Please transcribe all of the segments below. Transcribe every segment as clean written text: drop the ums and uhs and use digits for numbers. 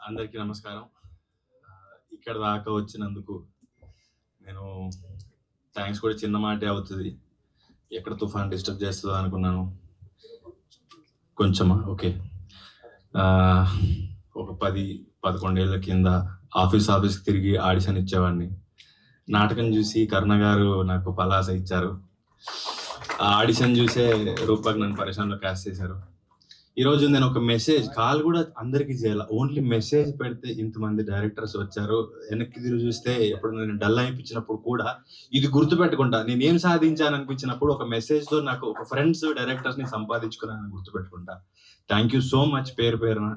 అందరికీ నమస్కారం. ఇక్కడ దాకా వచ్చినందుకు నేను థ్యాంక్స్ కూడా చిన్న మాటే అవుతుంది. ఎక్కడ తుఫాన్ డిస్టర్బ్ చేస్తుందో అనుకున్నాను. కొంచెమా ఓకే. ఒక 10-11 ఏళ్ళ కింద ఆఫీస్కి తిరిగి ఆడిషన్ ఇచ్చేవాడిని. నాటకం చూసి కరుణ గారు నాకు పలాస ఇచ్చారు. ఆ ఆడిషన్ చూసే రూపక్ నన్ను పరిశ్రమలో క్యాస్ట్ చేశారు. ఈరోజు నేను ఒక మెసేజ్ కాల్ కూడా అందరికీ చేయాలి, ఓన్లీ మెసేజ్ పెడితే ఇంతమంది డైరెక్టర్స్ వచ్చారు. వెనక్కి తిరిగి చూస్తే ఎప్పుడు నేను డల్ అనిపించినప్పుడు కూడా ఇది గుర్తుపెట్టుకుంటా. నేను ఏం సాధించాను అనిపించినప్పుడు ఒక మెసేజ్ తో నాకు ఒక ఫ్రెండ్స్ డైరెక్టర్స్ ని సంపాదించుకున్నాను గుర్తుపెట్టుకుంటా. థ్యాంక్ యూ సో మచ్ పేరు పేరున.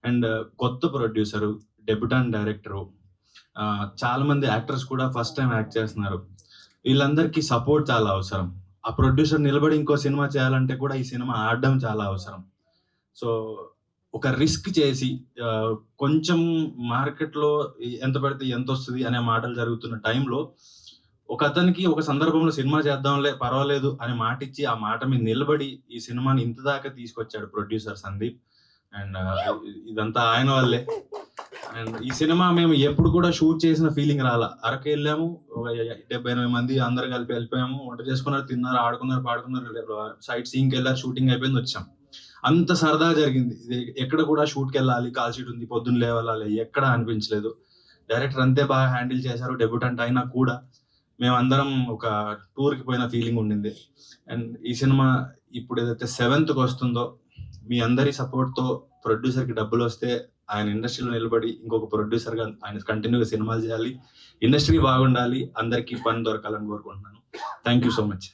అండ్ కొత్త ప్రొడ్యూసరు, డెబ్యూటాంట్ డైరెక్టరు, చాలా మంది యాక్టర్స్ కూడా ఫస్ట్ టైం యాక్ట్ చేస్తున్నారు. వీళ్ళందరికీ సపోర్ట్ చాలా అవసరం. ఆ ప్రొడ్యూసర్ నిలబడి ఇంకో సినిమా చేయాలంటే కూడా ఈ సినిమా ఆడడం చాలా అవసరం. సో ఒక రిస్క్ చేసి కొంచెం మార్కెట్లో ఎంత పెడితే ఎంత వస్తుంది అనే మాటలు జరుగుతున్న టైంలో ఒక అతనికి ఒక సందర్భంలో సినిమా చేద్దాంలే పర్వాలేదు అని మాట ఇచ్చి ఆ మాట మీద నిలబడి ఈ సినిమాని ఇంత దాకా తీసుకొచ్చాడు ప్రొడ్యూసర్ సందీప్. అండ్ ఇదంతా ఆయన వల్లే. అండ్ ఈ సినిమా మేము ఎప్పుడు కూడా షూట్ చేసిన ఫీలింగ్ రాలా. అరకు వెళ్ళాము, 70-80 మంది అందరు కలిపి వెళ్ళిపోయాము, వంట చేసుకున్నారు, తిన్నారు, ఆడుకున్నారు, పాడుకున్నారు, సైట్ సీయింగ్కి వెళ్ళారు, షూటింగ్ అయిపోయింది, వచ్చాం. అంత సరదాగా జరిగింది. ఎక్కడ కూడా షూట్కి వెళ్ళాలి, కాల్ షీట్ ఉంది, పొద్దున్న లేవాలి, ఎక్కడ అనిపించలేదు. డైరెక్టర్ అంతే బాగా హ్యాండిల్ చేశారు. డెబ్యూటెంట్ అయినా కూడా మేమందరం ఒక టూర్కి పోయిన ఫీలింగ్ ఉండింది. అండ్ ఈ సినిమా ఇప్పుడు ఏదైతే 7th వస్తుందో మీ అందరి సపోర్ట్తో ప్రొడ్యూసర్కి డబ్బులు వస్తే ఆయన ఇండస్ట్రీలో నిలబడి ఇంకొక ప్రొడ్యూసర్గా ఆయన కంటిన్యూగా సినిమాలు చేయాలి, ఇండస్ట్రీ బాగుండాలి, అందరికీ పని దొరకాలని కోరుకుంటున్నాను. Thank you so much.